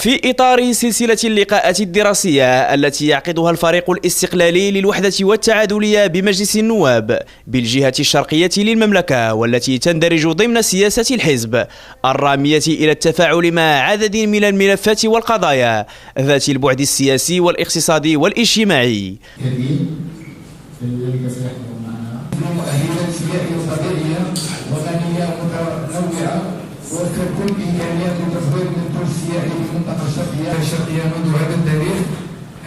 في إطار سلسلة اللقاءات الدراسية التي يعقدها الفريق الاستقلالي للوحدة والتعادلية بمجلس النواب بالجهة الشرقية للمملكة، والتي تندرج ضمن سياسة الحزب الرامية إلى التفاعل مع عدد من الملفات والقضايا ذات البعد السياسي والاقتصادي والاجتماعي. وتكون إمكانيات تطوير الدور السياحي في المنطقة الشرقية منذ هذا التاريخ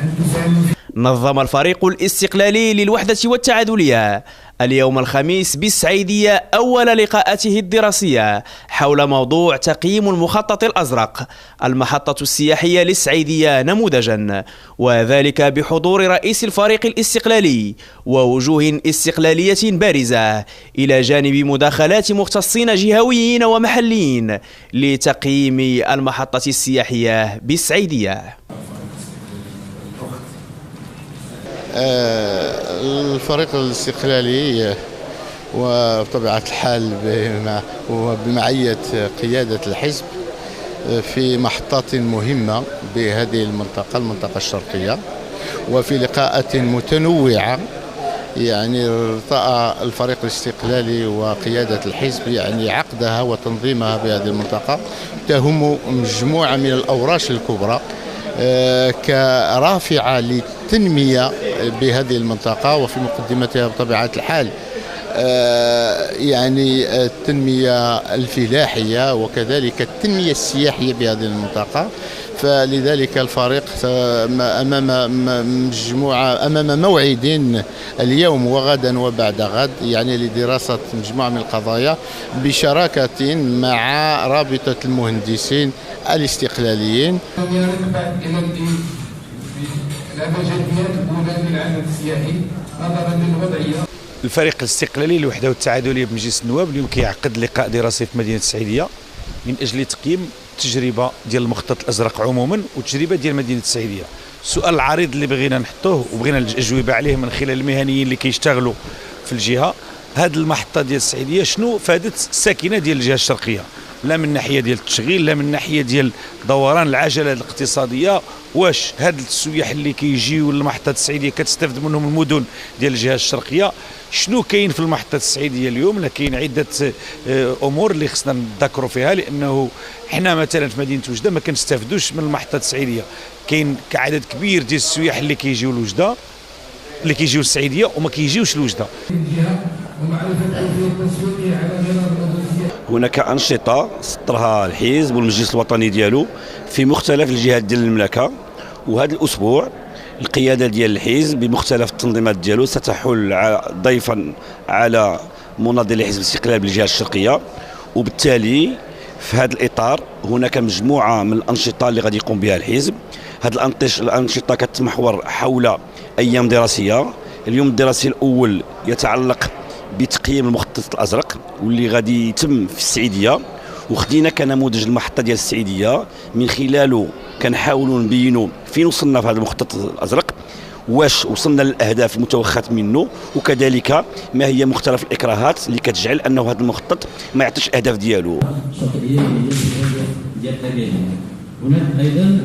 أن تساهم. نظم الفريق الاستقلالي للوحدة والتعادلية اليوم الخميس بالسعيدية أول لقاءاته الدراسية حول موضوع تقييم المخطط الأزرق، المحطة السياحية للسعيدية نموذجا، وذلك بحضور رئيس الفريق الاستقلالي ووجوه استقلالية بارزة إلى جانب مداخلات مختصين جهويين ومحليين لتقييم المحطة السياحية بالسعيدية. الفريق الاستقلالي وبطبيعة الحال وبمعية قيادة الحزب في محطات مهمة بهذه المنطقة الشرقية، وفي لقاءات متنوعة يعني ارتأى الفريق الاستقلالي وقيادة الحزب يعني عقدها وتنظيمها بهذه المنطقة تهم مجموعة من الأوراش الكبرى كرافعة للتنمية بهذه المنطقة، وفي مقدمتها بطبيعة الحال يعني التنمية الفلاحية وكذلك التنمية السياحية بهذه المنطقة. فلذلك الفريق أمام موعد اليوم وغدا وبعد غد يعني لدراسة مجموعة من القضايا بشراكة مع رابطة المهندسين الاستقلاليين. الفريق الاستقلالي للوحدة والتعادلية بمجلس النواب اليوم كيعقد لقاء دراسي في مدينة السعيدية من أجل تقييم التجربة ديال المخطط الأزرق عموما والتجربة ديال مدينة السعيدية. السؤال العريض اللي بغينا نحطوه وبغينا الأجوبة عليه من خلال المهنيين اللي كيشتغلوا في الجهة، هذه المحطة ديال السعيدية شنو فادت الساكنة ديال الجهة الشرقية، لا من ناحية ديال التشغيل لا من ناحية ديال دوران العجلة الاقتصادية. واش هاد السياح اللي كيجيو للمحطة السعيدية كتستافد منهم المدن ديال الجهة الشرقية؟ شنو كاين في المحطة السعيدية اليوم؟ كاين عدة أمور اللي خصنا نذكروا فيها، لأنه حنا مثلا في مدينة وجدة ما كنستافدوش من المحطة السعيدية. كاين عدد كبير ديال السياح اللي كيجيو لوجدة اللي كيجيو للسعيدية وما كيجيوش لوجدة. هناك أنشطة سطرها الحزب والمجلس الوطني ديالو في مختلف الجهات ديال المملكة، وهذا الأسبوع القيادة ديال الحزب بمختلف التنظيمات ديالو ستحل ضيفا على مناضلي حزب الاستقلال بالجهة الشرقية، وبالتالي في هذا الإطار هناك مجموعة من الأنشطة اللي غادي يقوم بها الحزب. هذه الأنشطة كتمحور حول أيام دراسية. اليوم الدراسي الأول يتعلق بتقييم المخطط الأزرق واللي غادي يتم في السعيدية، وخدينا كنموذج المحطة ديال السعيدية من خلاله كنحاولوا نبينوا فين وصلنا في هذا المخطط الأزرق، واش وصلنا للأهداف المتوخاة منه، وكذلك ما هي مختلف الإكراهات اللي كتجعل أنه هذا المخطط ما يعطيش الأهداف ديالو. هناك أيضا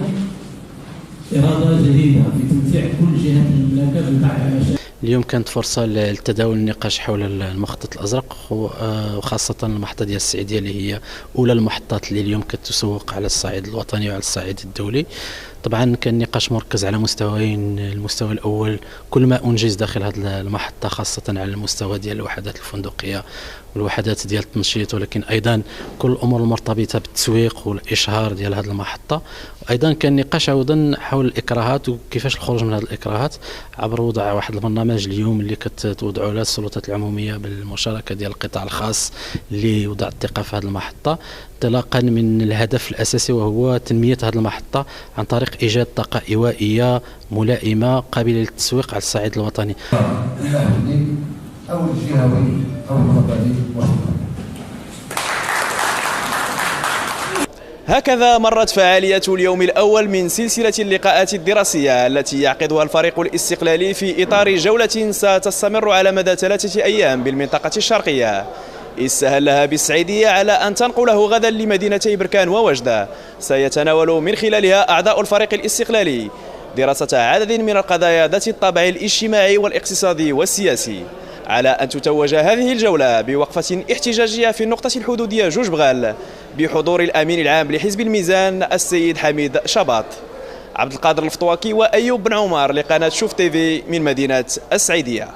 إرادة جديدة في تمتيع كل جهات المملكة بالمعايير. اليوم كانت فرصة للتداول النقاش حول المخطط الأزرق، وخاصة المحطة ديال السعيدية اللي هي أولى المحطات اللي اليوم كتسوق على الصعيد الوطني وعلى الصعيد الدولي. طبعا كان نقاش مركز على مستويين. المستوى الأول كل ما أنجز داخل هذه المحطة، خاصة على المستوى ديال الوحدات الفندقية والوحدات ديال التنشيط، ولكن أيضا كل الأمور المرتبطة بالتسويق والإشهار ديال هذه المحطة. وأيضا كان نقاش أيضا حول الإكراهات وكيفاش الخروج من هذه الإكراهات عبر وضع واحد البرنامج اليوم اللي كتوضعوا له السلطات العمومية بالمشاركة ديال القطاع الخاص لوضع الثقة في هذه المحطة، انطلاقا من الهدف الأساسي وهو تنمية هذه المحطة عن طريق إيجاد طاقة إيوائية ملائمة قابلة للتسويق على الصعيد الوطني. أو الجهوي أو الوطني. هكذا مرت فعالية اليوم الأول من سلسلة اللقاءات الدراسية التي يعقدها الفريق الاستقلالي في إطار جولة ستستمر على مدى 3 أيام بالمنطقة الشرقية. استهل لها بالسعيدية على أن تنقله غدا لمدينتي بركان ووجدة. سيتناول من خلالها أعضاء الفريق الاستقلالي دراسة عدد من القضايا ذات الطابع الاجتماعي والاقتصادي والسياسي، على أن تتوج هذه الجولة بوقفة احتجاجية في النقطة الحدودية جوج بغال بحضور الأمين العام لحزب الميزان السيد حميد شباط. عبد القادر الفطواكي وأيوب بن عمر لقناة شوف تيفي من مدينة السعيدية.